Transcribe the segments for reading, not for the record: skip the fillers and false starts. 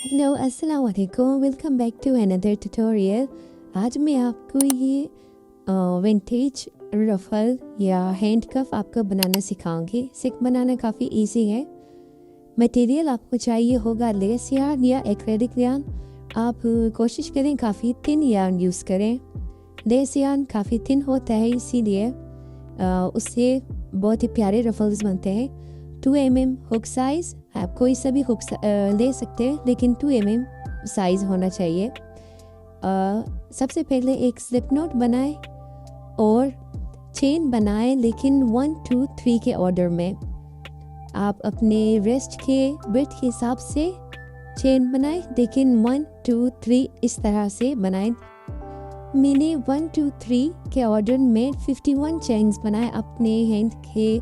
Hello अस्सलाम वालेकुम, welcome back to another tutorial. आज मैं आपको ये विंटेज रफल या हैंड कफ आपको बनाना सिखाऊंगी। सिक बनाना काफ़ी इजी है। मटेरियल आपको चाहिए होगा लेस यार्न या एक्रेलिक यार्न। आप कोशिश करें काफ़ी थिन यार्न यूज़ करें। लेस यार्न काफ़ी थिन होता है, इसीलिए उससे बहुत ही प्यारे रफल्स बनते हैं। 2 mm हुक साइज़, आप कोई सा भी हुक ले सकते हैं, लेकिन 2 mm साइज़ होना चाहिए। सबसे पहले एक स्लिप नॉट बनाएं और चेन बनाएं, लेकिन 1 2 3 के ऑर्डर में। आप अपने रेस्ट के ब्रेथ के हिसाब से चेन बनाएं, लेकिन 1 2 3 इस तरह से बनाएं। मैंने 1 2 3 के ऑर्डर में 51 चेन्स बनाए अपने हैंड के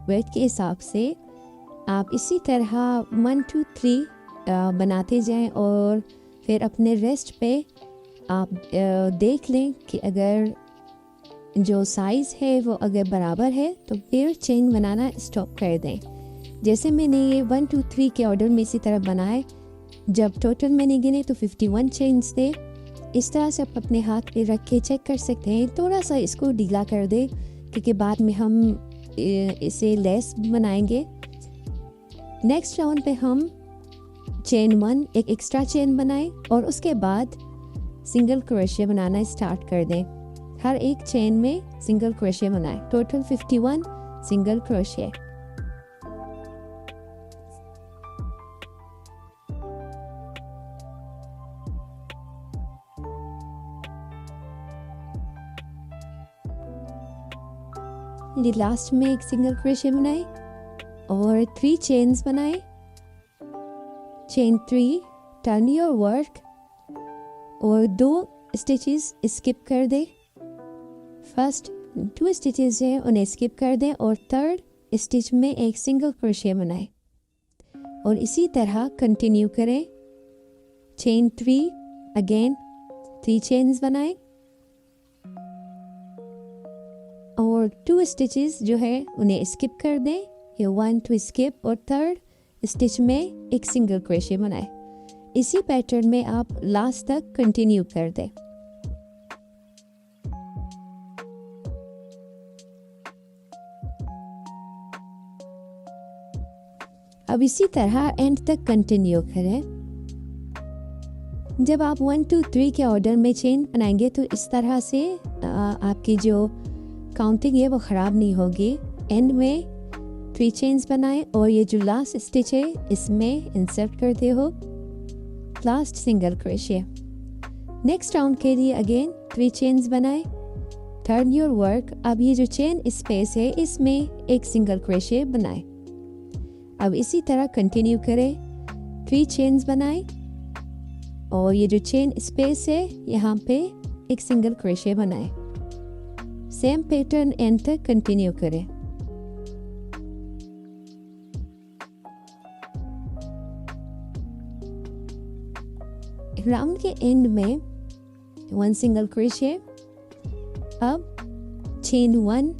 वेट के हिसाब से। आप इसी तरह 1 2 3 बनाते जाएं और फिर अपने रेस्ट पे आप देख लें कि अगर जो साइज़ है वो अगर बराबर है तो फिर चेन बनाना स्टॉप कर दें। जैसे मैंने ये 1 2 3 के ऑर्डर में इसी तरह बनाए। जब टोटल मैंने गिने तो 51 चेन्स थे। इस तरह से आप अपने हाथ पे रख के चेक कर सकते हैं। थोड़ा सा इसको ढीला कर दे, क्योंकि बाद में हम इसे लेस बनाएंगे। नेक्स्ट राउंड पे हम चेन 1 एक एक्स्ट्रा चेन बनाएं और उसके बाद सिंगल क्रोशे बनाना स्टार्ट कर दें। हर एक चेन में सिंगल क्रोशे बनाएं। Total 51 single crochet. लास्ट में एक सिंगल क्रोशे बनाए और 3 चेन्स बनाए। चेन 3, टर्न योर वर्क और 2 स्टिचेस स्किप कर दे। फर्स्ट 2 स्टिचेस हैं, उन्हें स्किप कर दें और थर्ड स्टिच में एक सिंगल क्रोशे बनाए और इसी तरह कंटिन्यू करें। चेन 3 अगेन 3 चेन्स बनाए और 2 स्टिचेस जो है उन्हें स्किप कर दें। ये 1 2 स्किप और थर्ड स्टिच में एक सिंगल क्रोशे बनाए। इसी पैटर्न में आप लास्ट तक कंटिन्यू कर दें। अब इसी तरह एंड तक कंटिन्यू करें। जब आप 1 2 3 के ऑर्डर में चेन बनाएंगे तो इस तरह से आपकी जो काउंटिंग है वो ख़राब नहीं होगी। एंड में 3 चेन्स बनाएं और ये जो लास्ट स्टिच है इसमें इंसर्ट करते हो last single crochet. Next round के लिए अगेन 3 चेन्स बनाएं। Turn your work. अब ये जो चेन स्पेस है इसमें एक सिंगल क्रोशे बनाएं। अब इसी तरह कंटिन्यू करें। 3 चेन्स बनाएं और ये जो चेन स्पेस है यहाँ पे एक सिंगल क्रोशे बनाएं। सेम पैटर्न एंड तक कंटिन्यू करें। राउंड के एंड में 1 सिंगल क्रोशे। अब चेन 1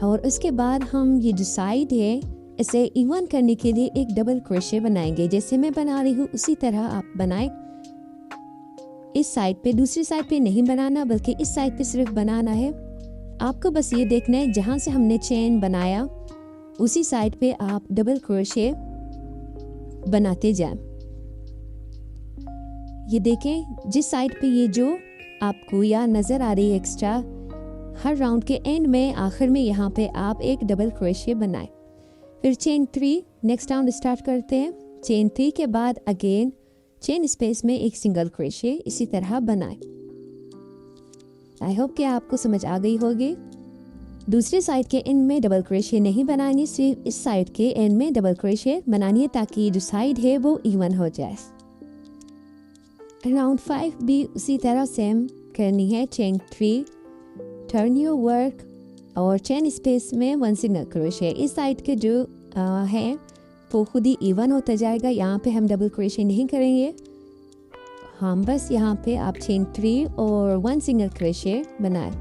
और उसके बाद हम ये जो साइड है इसे इवन करने के लिए एक डबल क्रोशे बनाएंगे। जैसे मैं बना रही हूँ उसी तरह आप बनाएं। इस साइड पे, दूसरी साइड पे नहीं बनाना, बल्कि इस साइड पे सिर्फ बनाना है। आपको बस ये देखना है जहाँ से हमने चेन बनाया उसी साइड पे आप डबल क्रोशे बनाते जाएं। ये देखें, जिस साइड पे ये जो आपको या नज़र आ रही है एक्स्ट्रा, हर राउंड के एंड में आखिर में यहाँ पे आप एक डबल क्रोशे बनाएं। फिर चेन 3 नेक्स्ट राउंड स्टार्ट करते हैं। चेन 3 के बाद अगेन चेन स्पेस में एक सिंगल क्रोशे इसी तरह बनाएं। आई होप कि आपको समझ आ गई होगी। दूसरी साइड के एंड में डबल क्रोशे नहीं बनानी, सिर्फ इस साइड के एंड में डबल क्रोशे बनानी है, ताकि जो साइड है वो इवन हो जाए। राउंड 5 भी उसी तरह सेम करनी है। चेन 3, टर्न योर वर्क और चेन स्पेस में 1 सिंगल क्रोशे। इस साइड के जो है वो खुद ही इवन होता जाएगा। यहाँ पे हम डबल क्रोशे नहीं करेंगे, हम बस यहाँ पे आप चेन 3 और 1 सिंगल क्रोशे बनाएं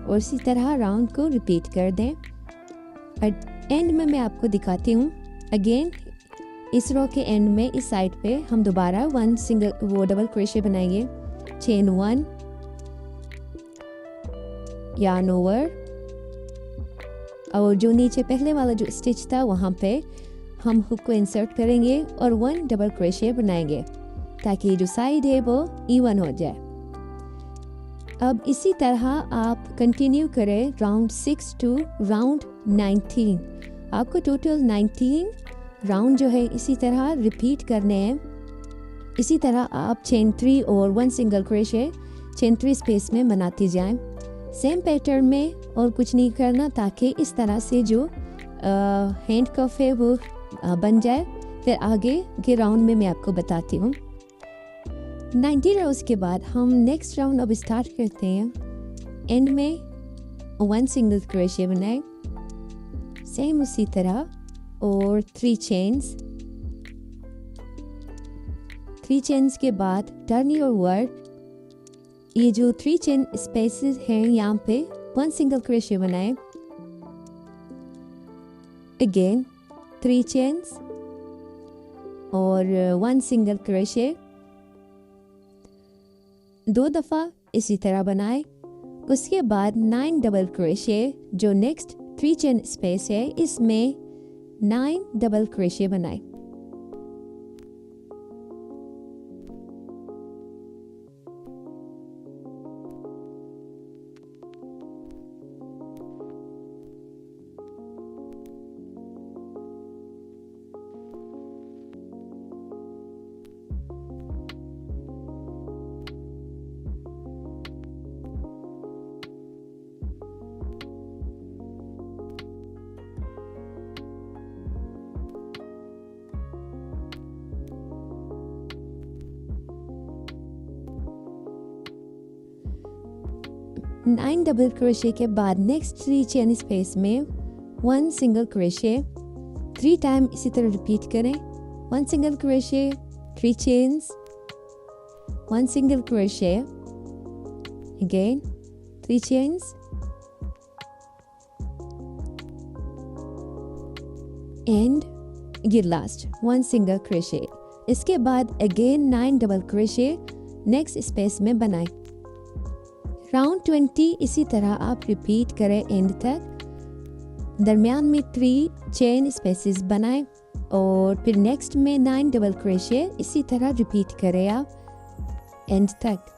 और इसी तरह राउंड को रिपीट कर दें। और एंड में मैं आपको दिखाती हूँ। अगेन इस रो के एंड में इस साइड पे हम दोबारा वन सिंगल वो डबल क्रोशे बनाएंगे, चेन 1, yarn ओवर, और जो नीचे पहले वाला जो स्टिच था वहाँ पे हम हुक को इंसर्ट करेंगे और 1 डबल क्रोशे बनाएंगे ताकि जो साइड है वो इवन हो जाए। अब इसी तरह आप कंटिन्यू करें राउंड 6 टू राउंड 19। आपको टोटल 19 राउंड जो है इसी तरह रिपीट करने हैं। इसी तरह आप चेन 3 और 1 सिंगल क्रोशे चेन 3 स्पेस में बनाती जाएं, सेम पैटर्न में, और कुछ नहीं करना ताकि इस तरह से जो हैंड कफ है वो बन जाए। फिर आगे के राउंड में मैं आपको बताती हूँ। 90 रोज के बाद हम नेक्स्ट राउंड अब स्टार्ट करते हैं। एंड में 1 सिंगल क्रोशे बनाए, सेम उसी तरह, और 3 चेन्स के बाद टर्न योर वर्क। ये जो 3 चेन स्पेसेस हैं यहाँ पे 1 सिंगल क्रोशे बनाए, अगेन 3 चेन्स और 1 सिंगल क्रोशे, 2 दफ़ा इसी तरह बनाए। उसके बाद 9 डबल क्रोशे, जो नेक्स्ट 3 चेन स्पेस है इसमें 9 डबल क्रोशे बनाए। नाइन डबल क्रोशे के बाद नेक्स्ट 3 चेन स्पेस में 1 सिंगल क्रोशे, 3 टाइम इसी तरह रिपीट करें। 1 single crochet, 3 chains, 1 single crochet, again 3 chains, and ये लास्ट 1 सिंगल क्रोशे। इसके बाद again 9 double crochet next space में बनाएं। राउंड 20 इसी तरह आप रिपीट करें एंड तक। दरमियान में 3 चेन स्पेसेस बनाएं और फिर नेक्स्ट में 9 डबल क्रोशे इसी तरह रिपीट करें आप एंड तक।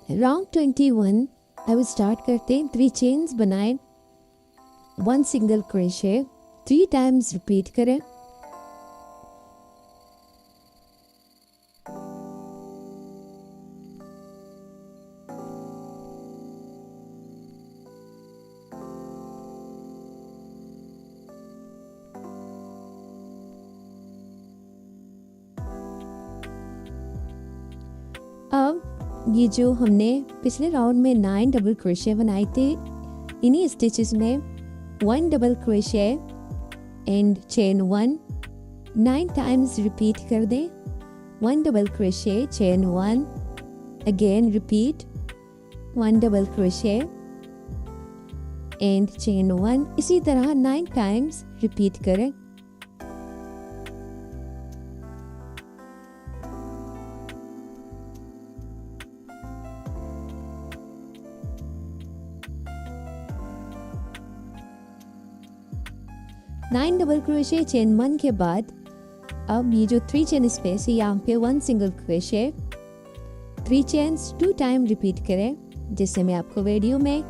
राउंड 21 आई विल स्टार्ट करते हैं। 3 चेन्स बनाए, 1 सिंगल क्रोशे, 3 टाइम्स रिपीट करें। अब ये जो हमने पिछले राउंड में 9 डबल क्रोशे बनाए थे, इन्हीं स्टिचेस में 1 double crochet and chain 1 9 times repeat कर दें। 1 double crochet, chain 1, again repeat 1 double crochet and chain 1, इसी तरह 9 टाइम्स रिपीट करें। नाइन डबल क्रोशे, चेन 1 के बाद अब ये जो 3 चेन स्पेस है यहाँ पे 1 single crochet, 3 chains 2 time repeat करें, जिससे मैं आपको वीडियो में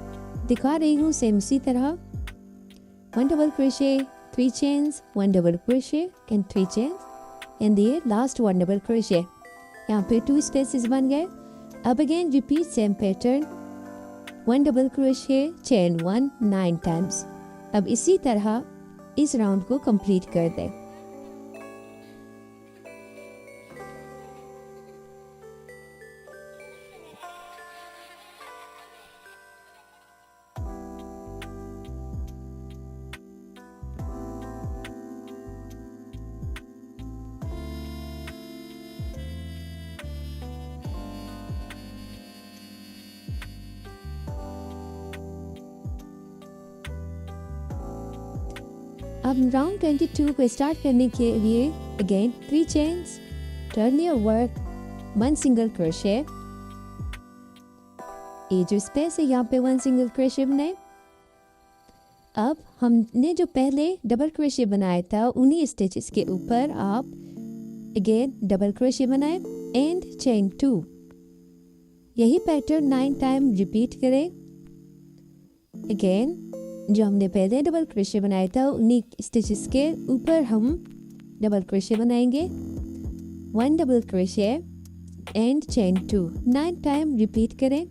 दिखा रही हूँ। सेम उसी तरह 1 double crochet, 3 chains, 1 double crochet and 3 chains, and ये लास्ट 1 डबल क्रोशे। यहाँ पे 2 स्पेसेस बन गए। अब again repeat same pattern, 1 double crochet, chain 1 9 times. अब इसी तरह इस राउंड को कंप्लीट कर दें। अब राउंड 22 को स्टार्ट करने के लिए again 3 chains, turn your work, 1 single crochet. ये जो स्पेस है यहाँ पे 1 सिंगल क्रोशे बनाए। अब हमने जो पहले डबल क्रोशे बनाया था उन्हीं स्टिचेस के ऊपर आप अगेन डबल क्रोशे बनाए एंड चेन 2। यही पैटर्न 9 टाइम रिपीट करें। अगेन जो हमने पहले डबल क्रोशे बनाया था उन्हीं स्टिचेस के ऊपर हम डबल क्रोशे बनाएंगे, 1 double crochet and chain 2, 9 time repeat करें।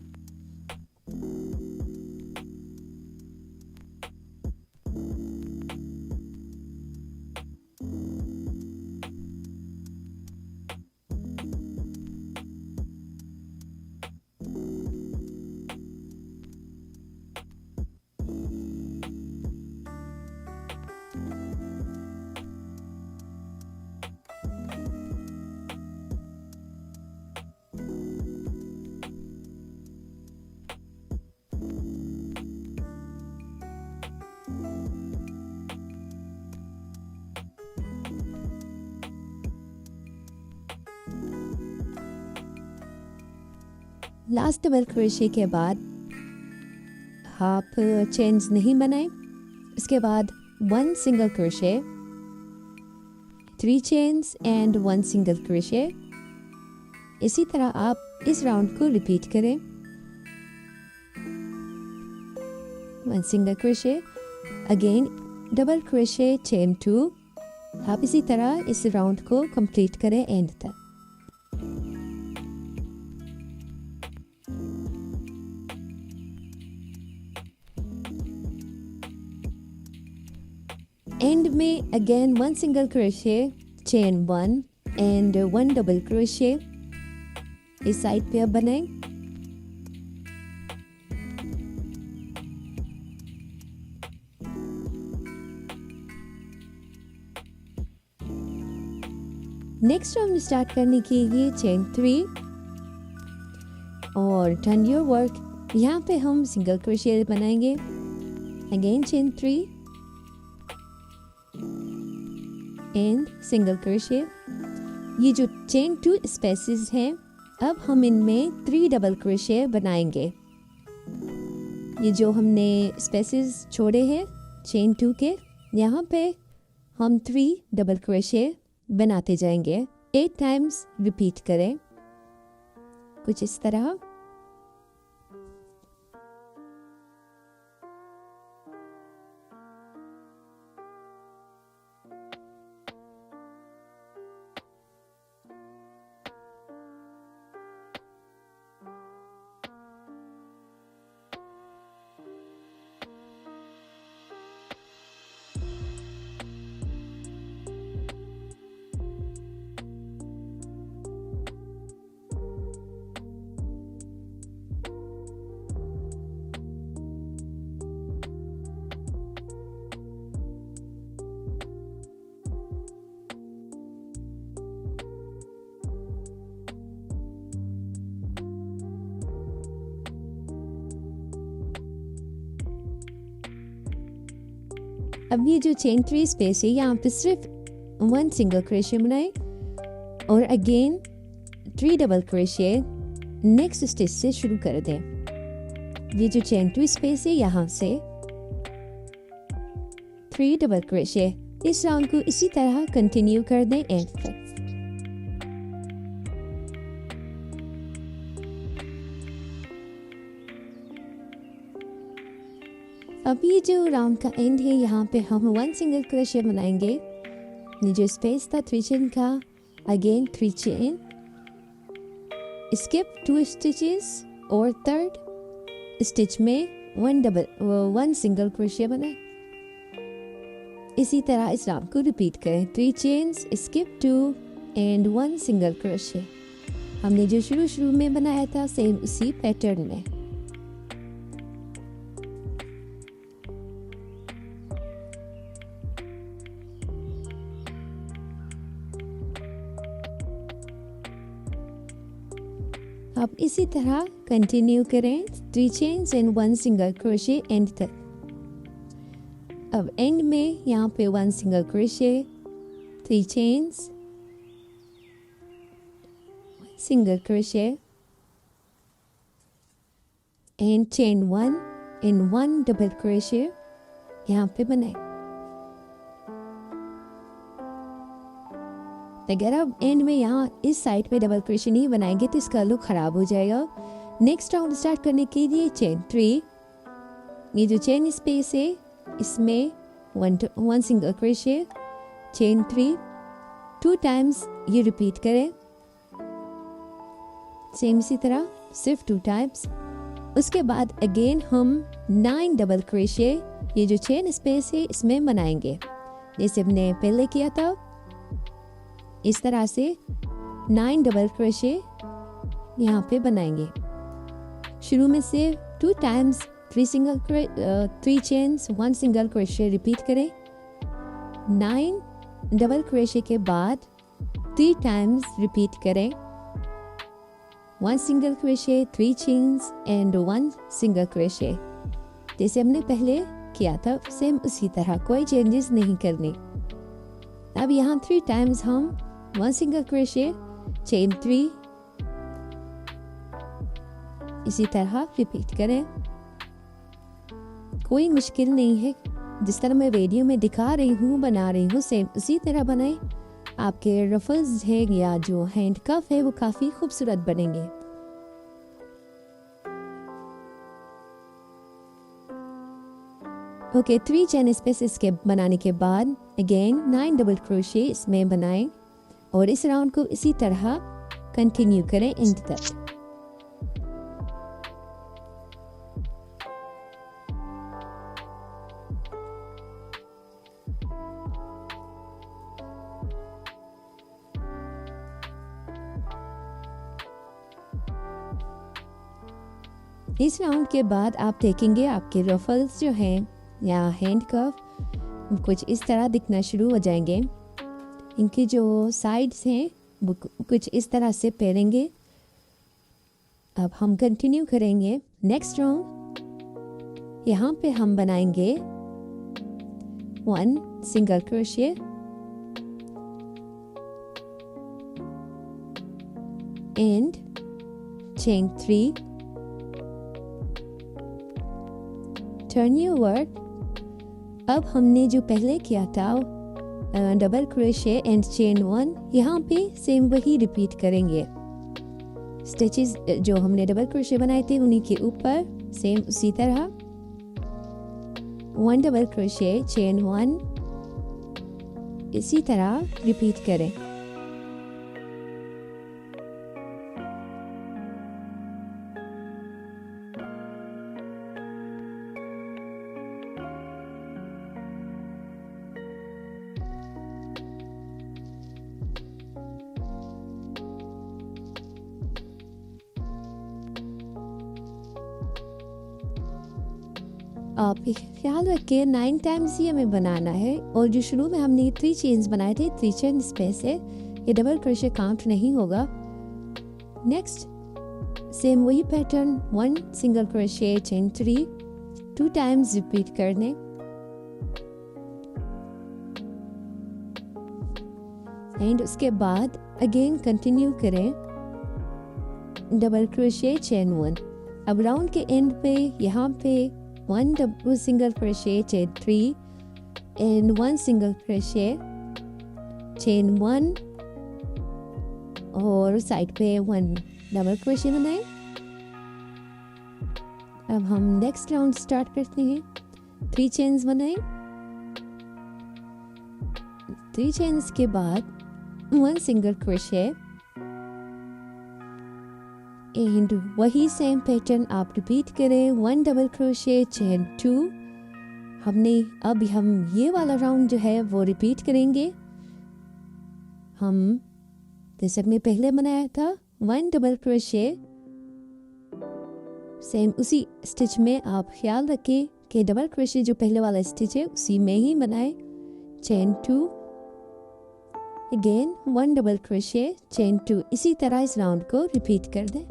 लास्ट डबल क्रोशे के बाद हाफ चेन्स नहीं बनाए। इसके बाद 1 single crochet, 3 chains and 1 single crochet. इसी तरह आप इस राउंड को रिपीट करें, 1 single crochet, again double crochet, chain 2। आप इसी तरह इस राउंड को कंप्लीट करें एंड तक। एंड में again 1 single crochet, chain 1 and 1 double crochet इस साइड पे अब बनाएं। नेक्स्ट राउंड स्टार्ट करने के लिए चेन 3 और टर्न योर वर्क। यहाँ पे हम सिंगल क्रोशे बनाएंगे, again chain 3 and single crochet. ये जो चेन 2 स्पेसेस हैं अब हम इनमें 3 डबल क्रोशे बनाएंगे। ये जो हमने स्पेसेस छोड़े हैं चेन 2 के, यहाँ पे हम 3 डबल क्रोशे बनाते जाएंगे। 8 टाइम्स रिपीट करें कुछ इस तरह। अब ये जो चेन 3 स्पेस है यहाँ पे सिर्फ 1 सिंगल क्रोशे बनाए और again 3 double crochet next stitch से शुरू कर दें। ये जो चेन 2 स्पेस है यहाँ से 3 डबल क्रोशे। इस राउंड को इसी तरह कंटिन्यू कर दें एंड तक। अब ये जो राउंड का एंड है यहाँ पे हम 1 सिंगल क्रोशे बनाएंगे। ये जो स्पेस था 3 चेन का अगेन 3 चेन, स्किप 2 स्टिचेस और थर्ड स्टिच में 1 सिंगल क्रोशिया बनाए। इसी तरह इस राउंड को रिपीट करें। 3 chains, skip 2 and 1 single crochet. हमने जो शुरू में बनाया था सेम उसी पैटर्न में। अब इसी तरह कंटिन्यू करें। 3 chains and 1 single crochet and तक। अब एंड में यहाँ पे 1 single crochet, 3 chains, single crochet and chain 1 and 1 double crochet यहाँ पे बनाए। अगर आप एंड में यहाँ इस साइड पे डबल क्रोशे नहीं बनाएंगे तो इसका लुक खराब हो जाएगा। नेक्स्ट राउंड स्टार्ट करने के लिए चेन 3, ये जो चेन स्पेस है इसमें 1 सिंगल क्रोशे, चेन 3, 2 टाइम्स ये रिपीट करें सेम इसी तरह सिर्फ 2 टाइम्स। उसके बाद अगेन हम 9 डबल क्रोशे ये जो चेन स्पेस है इसमें बनाएंगे, जैसे हमने पहले किया था। इस तरह से 9 डबल क्रोशे यहाँ पे बनाएंगे। शुरू में से 2 times 3 chains 1 single crochet repeat करें। 9 डबल क्रोशे के बाद 3 टाइम्स रिपीट करें। 1 single crochet, 3 chains and 1 single crochet, जैसे हमने पहले किया था सेम उसी तरह, कोई चेंजेस नहीं करने। अब यहाँ 3 टाइम्स हम 1 सिंगल क्रोशे, चेन 3, इसी तरह रिपीट करें। कोई मुश्किल नहीं है, जिस तरह मैं वीडियो में दिखा रही हूँ बना रही हूँ सेम उसी तरह बनाएं। आपके रफल्स है या जो हैंड कफ है वो काफी खूबसूरत बनेंगे। ओके, 3 चेन स्पेस के बनाने के बाद अगेन 9 डबल क्रोशे इसमें बनाएं और इस राउंड को इसी तरह कंटिन्यू करें एंड तक। इस राउंड के बाद आप देखेंगे आपके रफल्स जो हैं या हैंड कफ कुछ इस तरह दिखना शुरू हो जाएंगे। इनकी जो साइड्स हैं वो कुछ इस तरह से फैलेंगे। अब हम कंटिन्यू करेंगे नेक्स्ट राउंड। यहाँ पे हम बनाएंगे 1 single crochet and chain 3, turn your work. अब हमने जो पहले किया था डबल क्रोशे एंड चेन 1, यहाँ पे सेम वही रिपीट करेंगे। स्टिचेस जो हमने डबल क्रोशे बनाए थे उन्हीं के ऊपर सेम उसी तरह 1 डबल क्रोशे, चेन 1, इसी तरह रिपीट करें। आप ख्याल रखिए 9 टाइम्स ही हमें बनाना है और जो शुरू में हमने 3 चेन्स बनाए थे 3 चेन स्पेस है, ये डबल क्रोशे काउंट नहीं होगा। नेक्स्ट सेम वही pattern 1 single crochet, chain 3, 2 times repeat करने। एंड उसके बाद अगेन कंटिन्यू करें डबल क्रोशे, चेन 1। अब राउंड के एंड पे यहाँ पे 1 double single crochet, chain 3 and 1 single crochet, chain 1 और साइड पे 1 डबल क्रोशे बनाए। अब हम नेक्स्ट राउंड स्टार्ट करते हैं। 3 चेन्स बनाए। 3 चेन्स के बाद 1 सिंगल क्रोशे एंड वही सेम पैटर्न आप रिपीट करें। 1 डबल क्रोशे, चेन 2। अब हम ये वाला राउंड जो है वो रिपीट करेंगे। हम जैसे हमने पहले बनाया था 1 डबल क्रोशे, सेम उसी स्टिच में आप ख्याल रखें कि डबल क्रोशे जो पहले वाला स्टिच है उसी में ही बनाए। Chain 2, again 1 double crochet, chain 2। इसी तरह इस राउंड को रिपीट कर दें।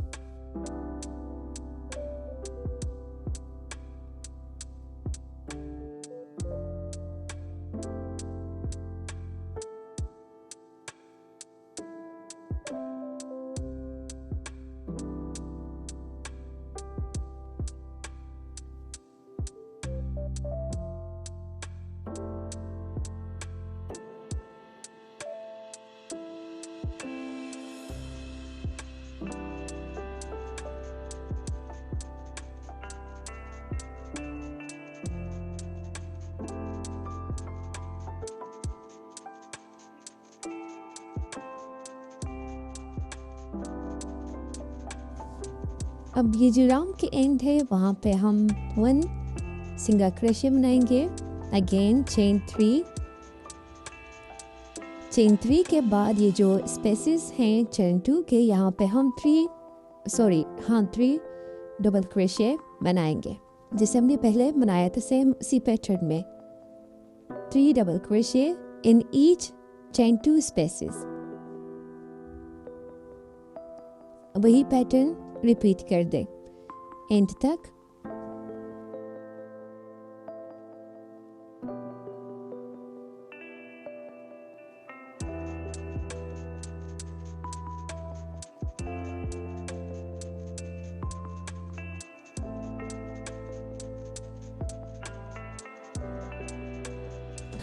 अब ये जो राउंड के एंड है वहाँ पे हम 1 सिंगल क्रोशे बनाएंगे। Again chain 3। चेन 3 के बाद ये जो स्पेसेस हैं चेन 2 के, यहाँ पे हम 3 डबल क्रोशे बनाएंगे जैसे हमने पहले बनाया था सेम उसी पैटर्न में। 3 double crochet in each chain 2 spaces. वही पैटर्न रिपीट कर दें एंड तक।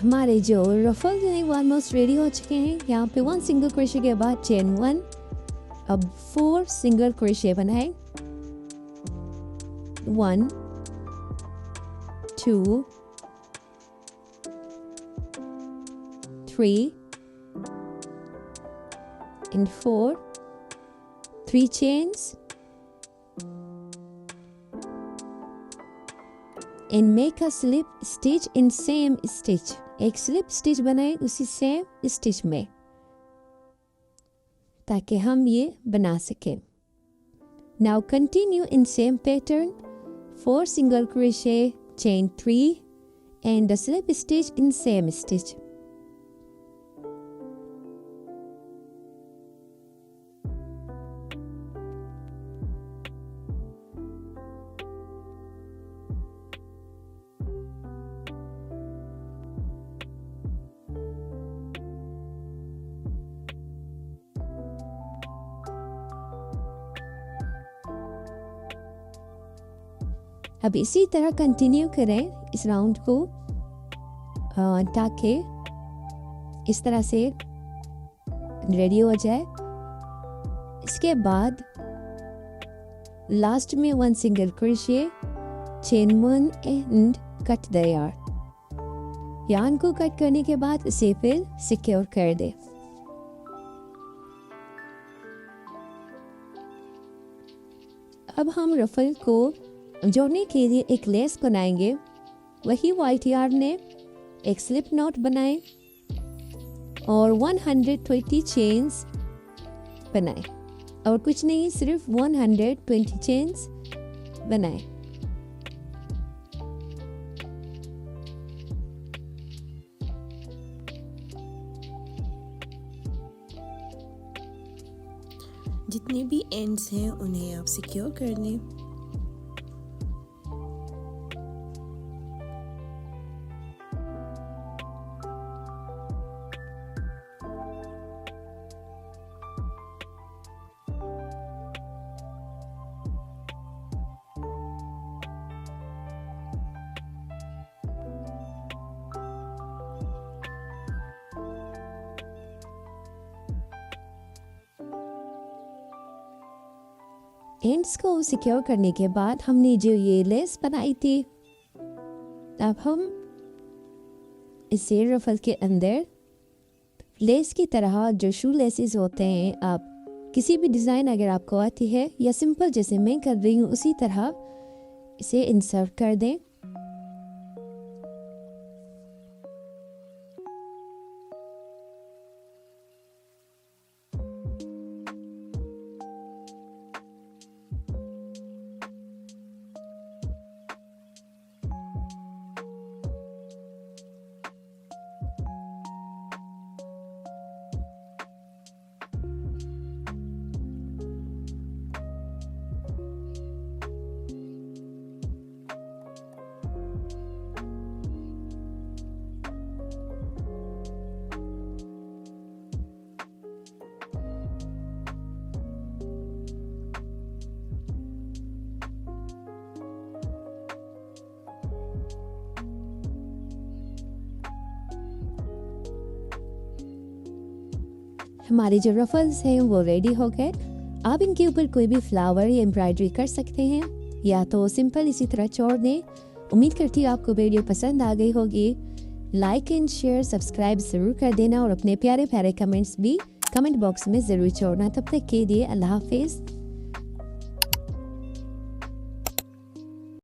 हमारे जो रफल हैं वो ऑलमोस्ट रेडी हो चुके हैं। यहाँ पे 1 सिंगल क्रोशे के बाद चेन 1। अब 4 सिंगल क्रोशे बनाएं। 1 2 3 and 4, 3 chains and make a slip stitch in same stitch। एक स्लिप स्टिच बनाएं उसी सेम स्टिच में ताकि हम ये बना सकें। Now continue in same pattern. 4 single crochet, chain 3 and a slip stitch in same stitch। अब इसी तरह कंटिन्यू करें इस राउंड को ताकि इस तरह से रेडी हो जाए। इसके बाद लास्ट में 1 single crochet, chain 1 and cut the yarn को कट करने के बाद इसे फिर सिक्योर कर दे। अब हम रफल को जोड़ने के लिए एक लेस बनाएंगे। वही वाइट यार्न ने एक स्लिप नॉट बनाए और 120 चेन्स बनाए और कुछ नहीं, सिर्फ 120 चेन्स बनाए। जितने भी एंड्स हैं उन्हें आप सिक्योर कर लें। एंड्स को सिक्योर करने के बाद हमने जो ये लेस बनाई थी, अब हम इसे रफल के अंदर लेस की तरह जो शू लेसेस होते हैं, आप किसी भी डिज़ाइन अगर आपको आती है या सिंपल जैसे मैं कर रही हूँ उसी तरह इसे इंसर्ट कर दें। हमारे जो रफल्स हैं वो रेडी हो गए। आप इनके ऊपर कोई भी फ्लावर या एम्ब्रॉयडरी कर सकते हैं या तो सिंपल इसी तरह छोड़ दें। उम्मीद करती हूँ आपको वीडियो पसंद आ गई होगी। लाइक एंड शेयर सब्सक्राइब ज़रूर कर देना और अपने प्यारे प्यारे कमेंट्स भी कमेंट बॉक्स में ज़रूर छोड़ना। तब तक के लिए अल्लाह हाफिज़।